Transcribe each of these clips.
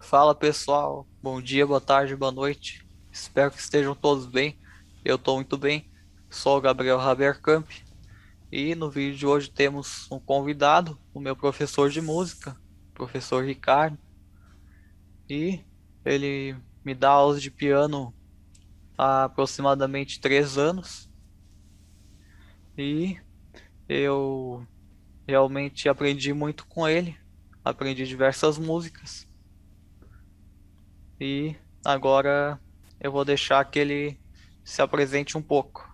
Fala pessoal, bom dia, boa tarde, boa noite. Espero que estejam todos bem. Eu estou muito bem. Sou o Gabriel Habercamp e no vídeo de hoje temos um convidado, o meu professor de música, professor Ricardo, e ele me dá aulas de piano há aproximadamente 3 anos e eu realmente aprendi muito com ele. Aprendi diversas músicas e agora eu vou deixar que ele se apresente um pouco.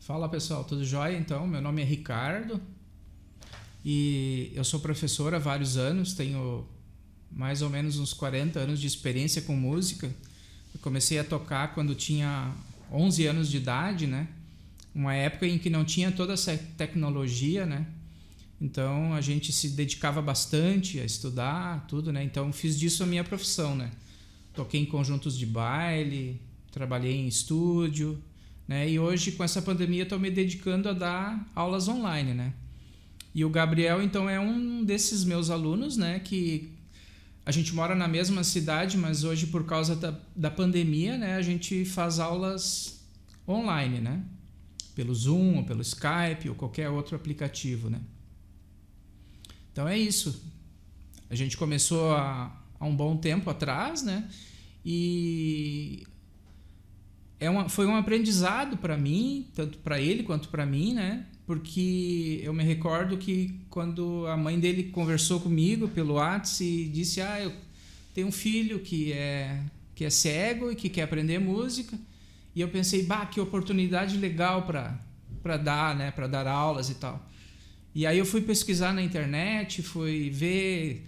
Fala pessoal, tudo jóia? Então, meu nome é Ricardo e eu sou professor há vários anos, tenho mais ou menos uns 40 anos de experiência com música. Eu comecei a tocar quando tinha 11 anos de idade, né? Uma época em que não tinha toda essa tecnologia, né? Então a gente se dedicava bastante a estudar, tudo, né? Então fiz disso a minha profissão, né? Toquei em conjuntos de baile, trabalhei em estúdio, né? E hoje com essa pandemia estou me dedicando a dar aulas online, né? E o Gabriel então é um desses meus alunos, né? Que a gente mora na mesma cidade, mas hoje por causa da pandemia, né? A gente faz aulas online, né? Pelo Zoom, ou pelo Skype ou qualquer outro aplicativo, né? Então é isso. A gente começou há um bom tempo atrás, né? E foi um aprendizado para mim, tanto para ele quanto para mim, né? Porque eu me recordo que quando a mãe dele conversou comigo pelo WhatsApp e disse: eu tenho um filho que é cego e que quer aprender música. E eu pensei: bah, que oportunidade legal para dar, né? Para dar aulas e tal. E aí eu fui pesquisar na internet, fui ver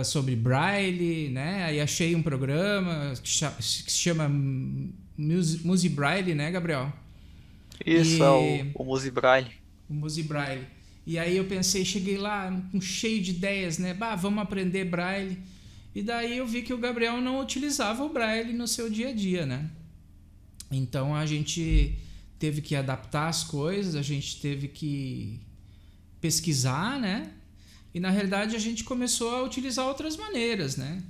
sobre Braille, né? Aí achei um programa que se chama Musi Braille, né, Gabriel? Isso é E o Musi Braille. o Musi Braille. E aí eu pensei, cheguei lá com cheio de ideias, né? Bah, vamos aprender Braille. E daí eu vi que o Gabriel não utilizava o Braille no seu dia a dia, né? Então a gente teve que adaptar as coisas, a gente teve que pesquisar, né? E na realidade a gente começou a utilizar outras maneiras, né?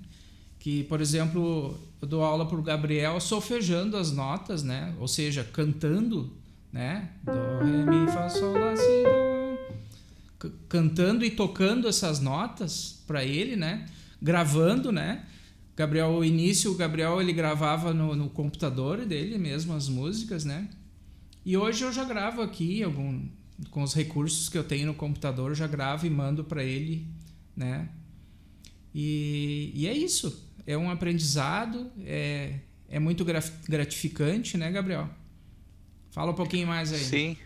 Que, por exemplo, eu dou aula para o Gabriel solfejando as notas, né? Ou seja, cantando, né? Dó, ré, mi, fá, sol, lá, si, dó. Cantando e tocando essas notas para ele, né? Gravando, né? Gabriel, o início, o Gabriel ele gravava no computador dele mesmo as músicas, né? E hoje eu já gravo aqui com os recursos que eu tenho no computador, já gravo e mando para ele, né? E é isso. É um aprendizado, é muito gratificante, né, Gabriel? Fala um pouquinho mais aí. Sim,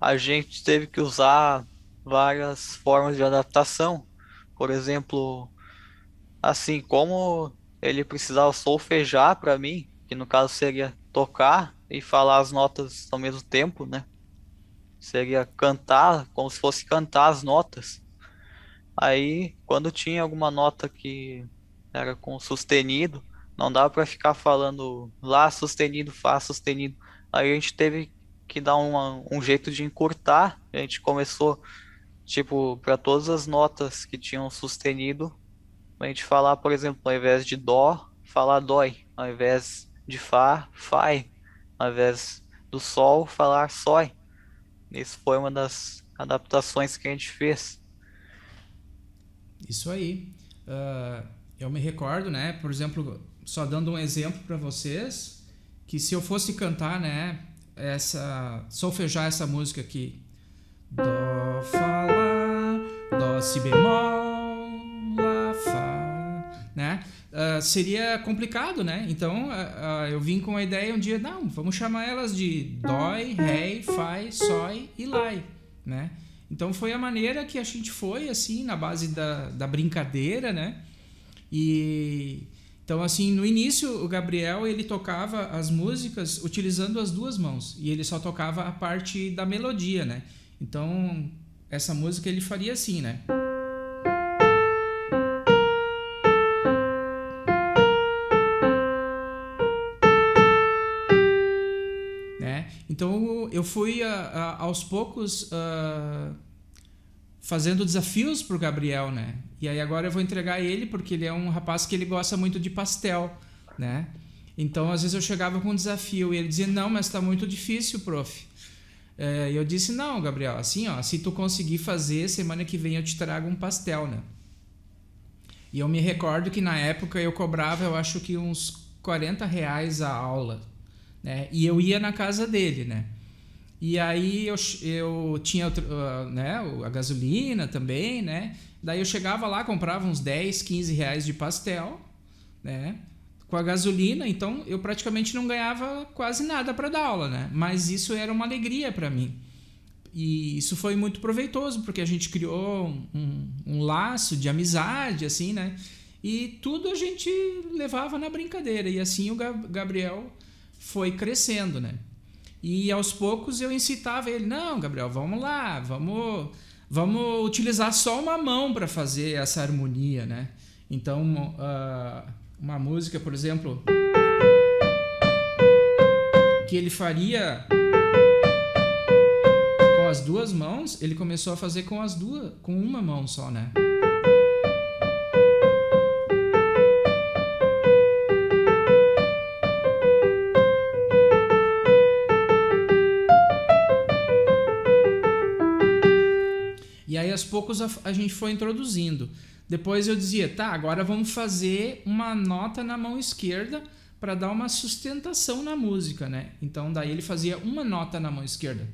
a gente teve que usar várias formas de adaptação. Por exemplo, assim como ele precisava solfejar para mim, que no caso seria tocar e falar as notas ao mesmo tempo, né? Seria cantar, como se fosse cantar as notas. Aí, quando tinha alguma nota que era com sustenido, não dava para ficar falando lá sustenido, fá sustenido. Aí a gente teve que dar um jeito de encurtar. A gente começou, tipo, para todas as notas que tinham sustenido, a gente falar, por exemplo, ao invés de dó, falar dói. Ao invés de fá, fai. Ao invés do sol, falar sói. Isso foi uma das adaptações que a gente fez. Isso aí. Eu me recordo, né? Por exemplo, só dando um exemplo para vocês, que se eu fosse cantar, né? Solfejar essa música aqui. Dó, Fá, Lá, Dó, Si bemol, Lá, Fá, né? Seria complicado, né? Então eu vim com a ideia um dia, não, vamos chamar elas de dói, ré, fai, sói e lai, né? Então foi a maneira que a gente foi, assim, na base da brincadeira, né? E então, assim, no início o Gabriel ele tocava as músicas utilizando as duas mãos e ele só tocava a parte da melodia, né? Então essa música ele faria assim, né? Né? Então eu fui aos poucos fazendo desafios pro Gabriel, né? E aí agora eu vou entregar ele, porque ele é um rapaz que ele gosta muito de pastel, né? Então, às vezes eu chegava com um desafio e ele dizia, não, mas tá muito difícil, prof. E eu disse, não, Gabriel, assim, ó, se tu conseguir fazer, semana que vem eu te trago um pastel, né? E eu me recordo que na época eu cobrava, eu acho que uns R$ 40 a aula, né? E eu ia na casa dele, né? E aí eu tinha né, a gasolina também, né? Daí eu chegava lá, comprava uns 10, 15 reais de pastel, né? Com a gasolina, então eu praticamente não ganhava quase nada para dar aula, né? Mas isso era uma alegria para mim. E isso foi muito proveitoso, porque a gente criou um laço de amizade, assim, né? E tudo a gente levava na brincadeira. E assim o Gabriel foi crescendo, né? E aos poucos eu incitava ele, não, Gabriel, vamos lá, vamos utilizar só uma mão para fazer essa harmonia, né? Então, uma música, por exemplo, que ele faria com as duas mãos, ele começou a fazer com uma mão só, né? E aí, aos poucos, a gente foi introduzindo. Depois eu dizia, tá, agora vamos fazer uma nota na mão esquerda para dar uma sustentação na música, né? Então, daí ele fazia uma nota na mão esquerda.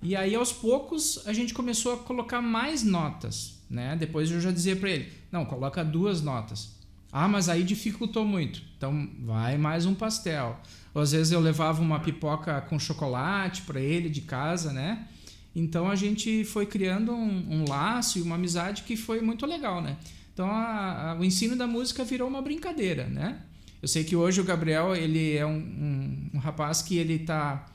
E aí, aos poucos, a gente começou a colocar mais notas, né? Depois eu já dizia para ele, não, coloca 2 notas. Ah, mas aí dificultou muito. Então, vai mais um pastel. Ou às vezes eu levava uma pipoca com chocolate para ele de casa, né? Então, a gente foi criando um laço e uma amizade que foi muito legal, né? Então, o ensino da música virou uma brincadeira, né? Eu sei que hoje o Gabriel, ele é um rapaz que ele tá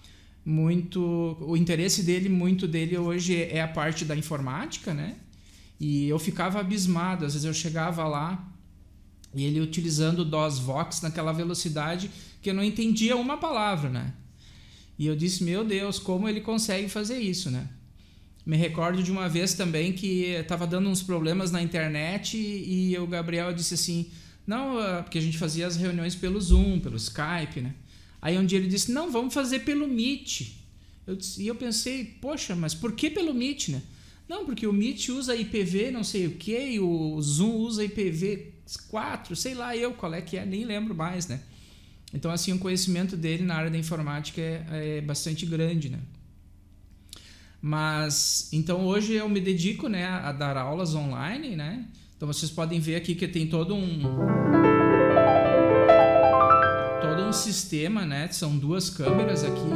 muito... O interesse dele, muito dele hoje é a parte da informática, né? E eu ficava abismado. Às vezes eu chegava lá e ele utilizando o DOS Vox naquela velocidade que eu não entendia uma palavra, né? E eu disse, meu Deus, como ele consegue fazer isso, né? Me recordo de uma vez também que estava dando uns problemas na internet e o Gabriel disse assim, não, porque a gente fazia as reuniões pelo Zoom, pelo Skype, né? Aí um dia ele disse, não, vamos fazer pelo Meet. E eu pensei, poxa, mas por que pelo Meet, né? Não, porque o Meet usa IPv não sei o que, e o Zoom usa IPv4, sei lá eu qual é que é, nem lembro mais, né? Então, assim, o conhecimento dele na área da informática é bastante grande, né? Mas, então, hoje eu me dedico, né, a dar aulas online, né? Então, vocês podem ver aqui que tem todo um sistema, né? São 2 câmeras aqui,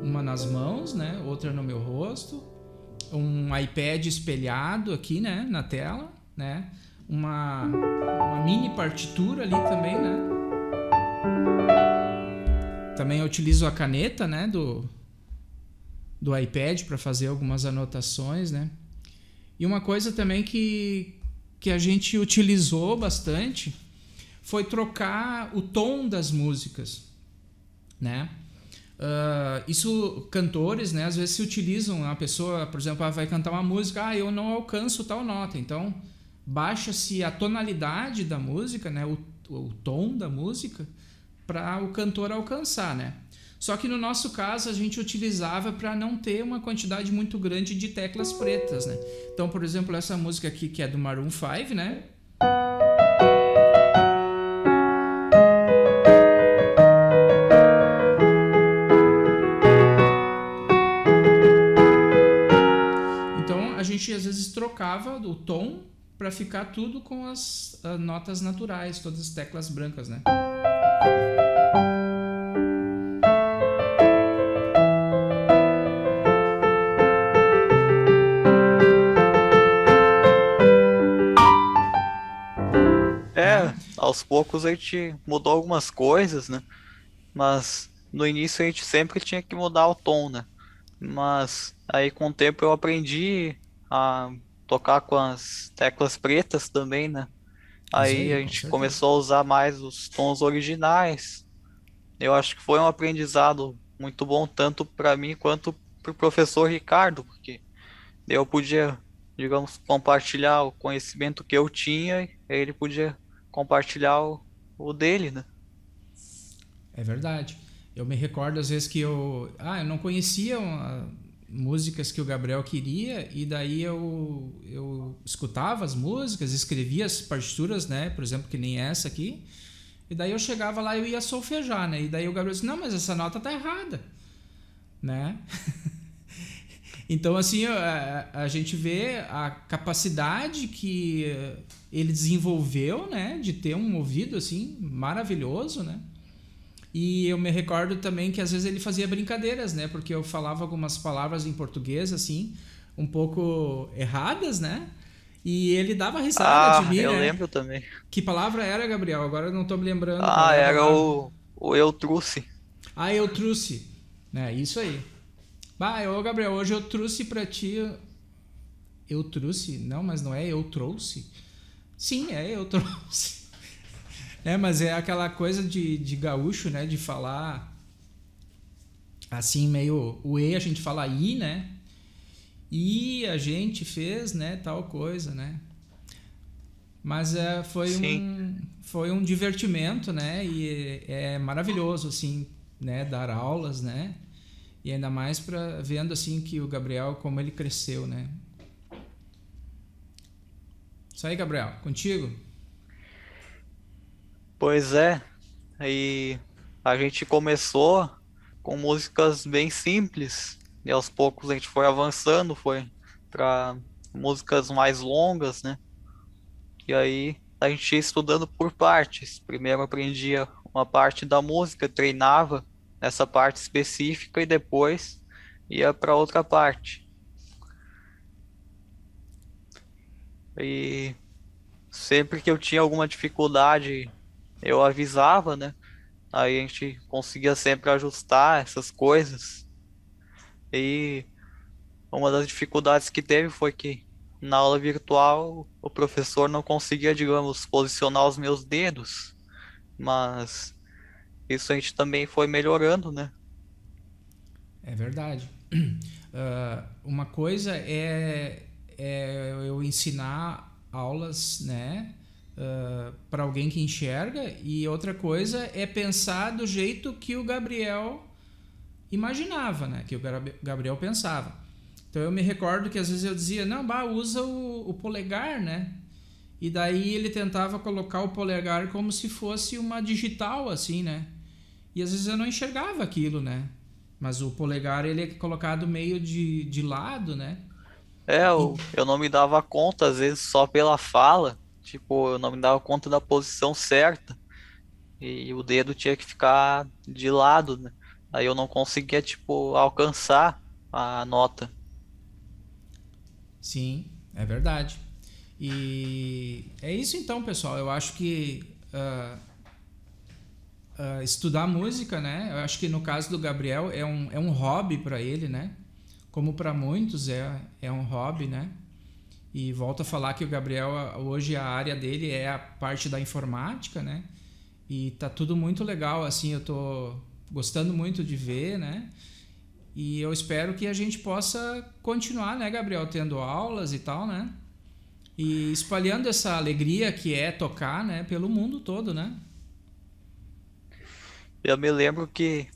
uma nas mãos, né? Outra no meu rosto. Um iPad espelhado aqui, né, na tela, né? Uma mini partitura ali também, né? Também eu utilizo a caneta, né, do iPad para fazer algumas anotações, né? E uma coisa também que a gente utilizou bastante foi trocar o tom das músicas, né? Isso, cantores, né, às vezes se utilizam, a pessoa, por exemplo, vai cantar uma música, eu não alcanço tal nota, então baixa-se a tonalidade da música, né, o tom da música, para o cantor alcançar, né? Só que no nosso caso a gente utilizava para não ter uma quantidade muito grande de teclas pretas, né? Então, por exemplo, essa música aqui que é do Maroon 5, né? A gente às vezes trocava o tom para ficar tudo com as notas naturais, todas as teclas brancas, né? Aos poucos a gente mudou algumas coisas, né? Mas no início a gente sempre tinha que mudar o tom, né? Mas aí com o tempo eu aprendi a tocar com as teclas pretas também, né? Isso Aí aí, a com gente certeza. começou a usar mais os tons originais. Eu acho que foi um aprendizado muito bom, tanto para mim quanto para o professor Ricardo, porque eu podia, digamos, compartilhar o conhecimento que eu tinha e ele podia compartilhar o dele, né? É verdade. Eu me recordo às vezes que eu não conhecia músicas que o Gabriel queria e daí eu escutava as músicas, escrevia as partituras, né? Por exemplo, que nem essa aqui. E daí eu chegava lá e eu ia solfejar, né? E daí o Gabriel disse: "Não, mas essa nota tá errada", né? Então, assim, a gente vê a capacidade que ele desenvolveu, né? De ter um ouvido, assim, maravilhoso, né? E eu me recordo também que às vezes ele fazia brincadeiras, né? Porque eu falava algumas palavras em português, assim, um pouco erradas, né? E ele dava risada de Ah, mim, eu né? lembro também. Que palavra era, Gabriel? Agora eu não tô me lembrando qual Ah, é a era palavra. o Eu Trouxe. Ah, eu trouxe. Né? Isso aí. Bah, Gabriel, hoje eu trouxe pra ti. Eu trouxe? Não, mas não é eu trouxe? Sim, é eu trouxe. É, mas é aquela coisa de gaúcho, né? De falar assim, meio. O E a gente fala I, né? E a gente fez, né? Tal coisa, né? Mas Sim, foi um divertimento, né? E é maravilhoso, assim, né? Dar aulas, né? E ainda mais para vendo assim que o Gabriel como ele cresceu, né? Isso aí, Gabriel, contigo. pois é. Aí a gente começou com músicas bem simples e aos poucos a gente foi avançando, foi para músicas mais longas, né? E aí a gente ia estudando por partes. Primeiro aprendia uma parte da música, treinava nessa parte específica e depois ia para outra parte. E sempre que eu tinha alguma dificuldade, eu avisava, né? Aí a gente conseguia sempre ajustar essas coisas. E uma das dificuldades que teve foi que na aula virtual o professor não conseguia, digamos, posicionar os meus dedos, mas isso a gente também foi melhorando, né? É verdade. Uma coisa é eu ensinar aulas, né? Para alguém que enxerga e outra coisa é pensar do jeito que o Gabriel imaginava, né? Que o Gabriel pensava. Então eu me recordo que às vezes eu dizia, não, bah, usa o polegar, né? E daí ele tentava colocar o polegar como se fosse uma digital, assim, né? E às vezes eu não enxergava aquilo, né? Mas o polegar ele é colocado meio de lado, né? É, E, eu não me dava conta, às vezes, só pela fala, tipo, eu não me dava conta da posição certa e o dedo tinha que ficar de lado, né? Aí eu não conseguia, tipo, alcançar a nota. sim, é verdade. E é isso então, pessoal. Eu acho que estudar música, né? Eu acho que no caso do Gabriel é um hobby para ele, né? Como para muitos é um hobby, né? E volto a falar que o Gabriel, hoje a área dele é a parte da informática, né? E tá tudo muito legal, assim, eu tô gostando muito de ver, né? E eu espero que a gente possa continuar, né, Gabriel, tendo aulas e tal, né? E espalhando essa alegria que é tocar, né, pelo mundo todo, né? Eu me lembro que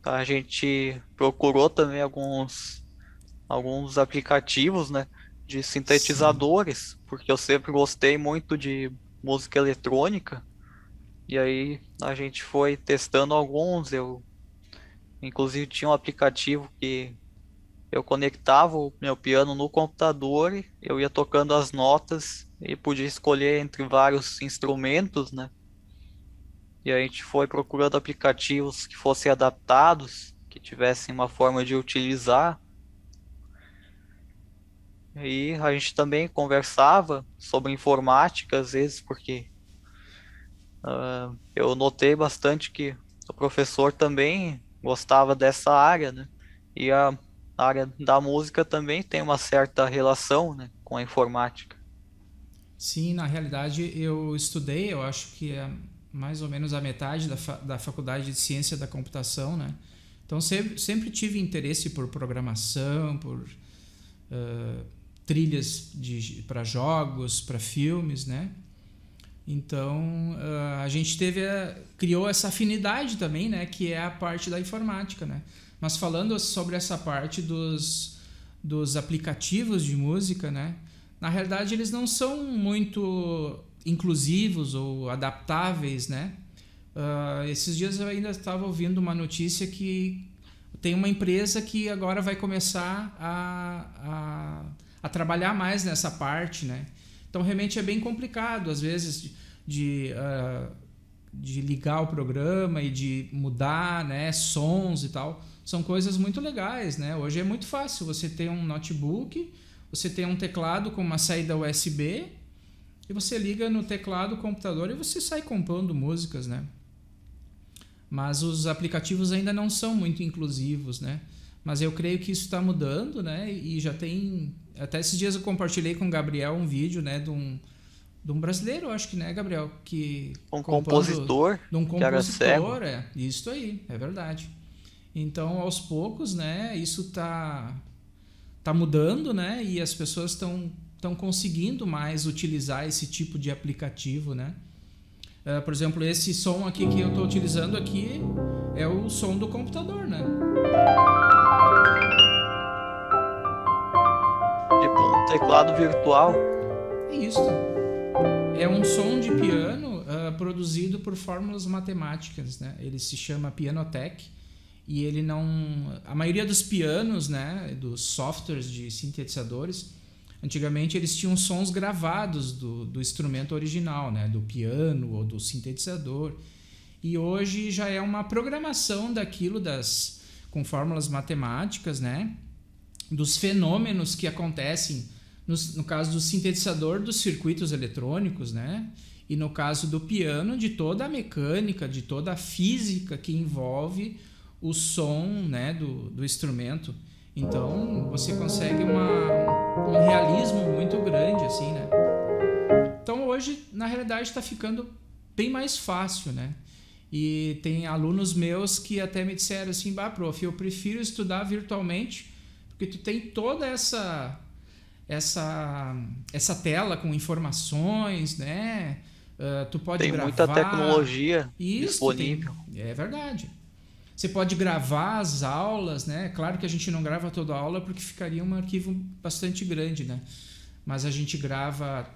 a gente procurou também alguns aplicativos, né, de Sim. sintetizadores, porque eu sempre gostei muito de música eletrônica, e aí a gente foi testando alguns. Eu, inclusive, tinha um aplicativo que eu conectava o meu piano no computador, e eu ia tocando as notas e podia escolher entre vários instrumentos, né? E a gente foi procurando aplicativos que fossem adaptados, que tivessem uma forma de utilizar. E a gente também conversava sobre informática às vezes, porque eu notei bastante que o professor também gostava dessa área, né? E a área da música também tem uma certa relação, né, com a informática. Sim, na realidade eu estudei, eu acho que é mais ou menos a metade da faculdade de ciência da computação, né? Então sempre tive interesse por programação, por trilhas para jogos, para filmes, né? Então a gente criou essa afinidade também, né? Que é a parte da informática, né? Mas falando sobre essa parte dos aplicativos de música, né? Na realidade eles não são muito inclusivos ou adaptáveis, né? Esses dias eu ainda estava ouvindo uma notícia que tem uma empresa que agora vai começar a trabalhar mais nessa parte, né? Então realmente é bem complicado às vezes de ligar o programa e de mudar, né, sons e tal. São coisas muito legais, né? Hoje é muito fácil, você tem um notebook, você tem um teclado com uma saída USB e você liga no teclado do computador e você sai compondo músicas, né? Mas os aplicativos ainda não são muito inclusivos, né? Mas eu creio que isso está mudando, né? E já tem... Até esses dias eu compartilhei com o Gabriel um vídeo, né? De um brasileiro, acho que, né, Gabriel? Que Um compondo... compositor De um que era cego. compositor, isso aí, é verdade. Então, aos poucos, né? Isso tá mudando, né? E as pessoas estão conseguindo mais utilizar esse tipo de aplicativo, né? Por exemplo, esse som aqui que eu estou utilizando aqui é o som do computador, né? Tipo um teclado virtual. É isso. É um som de piano produzido por fórmulas matemáticas, né? Ele se chama Pianotech e ele não... A maioria dos pianos, né? Dos softwares de sintetizadores, antigamente eles tinham sons gravados do instrumento original, né? Do piano ou do sintetizador. E hoje já é uma programação daquilo com fórmulas matemáticas, né? Dos fenômenos que acontecem, no caso do sintetizador, dos circuitos eletrônicos, né? E no caso do piano, de toda a mecânica, de toda a física que envolve o som, né? do instrumento. Então, você consegue um realismo muito grande, assim, né? Então, hoje, na realidade, está ficando bem mais fácil, né? E tem alunos meus que até me disseram assim, prof, eu prefiro estudar virtualmente, porque tu tem toda essa tela com informações, né? Tu pode Tem gravar... muita tecnologia Isso, disponível. é verdade. Você pode gravar as aulas, né? Claro que a gente não grava toda a aula porque ficaria um arquivo bastante grande, né? Mas a gente grava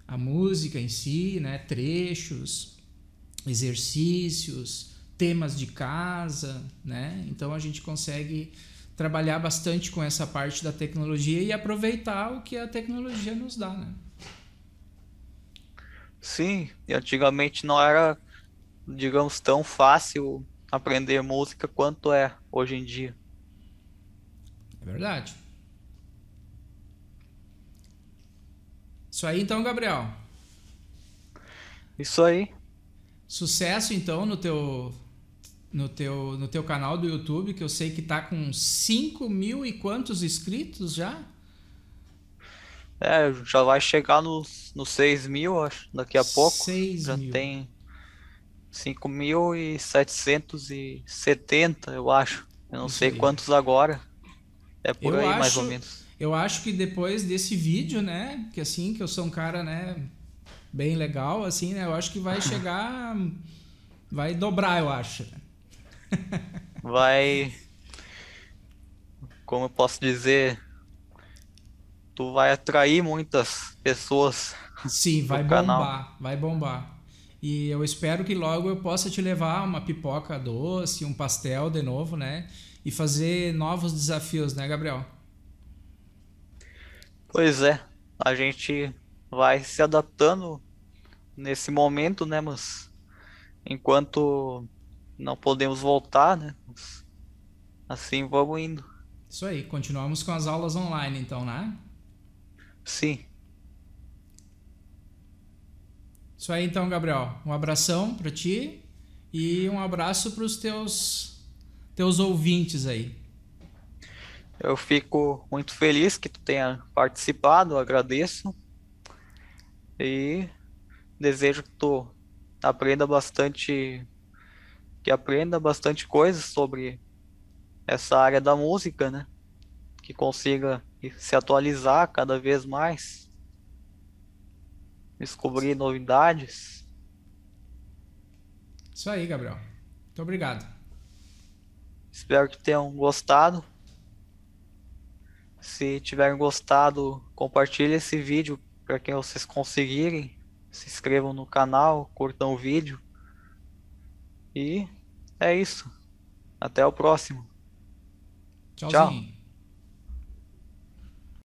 a música em si, né? Trechos, exercícios, temas de casa, né? Então a gente consegue trabalhar bastante com essa parte da tecnologia e aproveitar o que a tecnologia nos dá, né? Sim, e antigamente não era, digamos, tão fácil aprender música quanto é hoje em dia. É verdade. Isso aí então, Gabriel. Isso aí. Sucesso então no teu canal do YouTube, que eu sei que tá com 5.000 e quantos inscritos já? Já vai chegar nos 6.000, acho, daqui a pouco. seis Já mil. tem 5.770, eu acho. Eu não Isso sei aí. quantos agora. É por Eu aí, mais ou acho, menos. eu acho que depois desse vídeo, né, que assim, que eu sou um cara, né, bem legal, assim, né, eu acho que vai dobrar, eu acho. Vai, como eu posso dizer, tu vai atrair muitas pessoas Sim, pro canal. vai bombar. E eu espero que logo eu possa te levar uma pipoca doce, um pastel de novo, né, e fazer novos desafios, né, Gabriel? Pois é, a gente vai se adaptando nesse momento, né? Mas enquanto não podemos voltar, né? Assim vamos indo. Isso aí, continuamos com as aulas online então, né? Sim, Isso aí então, Gabriel. Um abração para ti e um abraço para os teus ouvintes aí. Eu fico muito feliz que tu tenha participado, agradeço e desejo que tu aprenda bastante, que aprenda bastante coisas sobre essa área da música, né? Que consiga se atualizar cada vez mais, descobrir novidades. Isso aí, Gabriel. Muito obrigado. Espero que tenham gostado. Se tiverem gostado, compartilhe esse vídeo para quem vocês conseguirem. Se inscrevam no canal, curtam o vídeo. E é isso. Até o próximo. Tchau. Tchauzinho.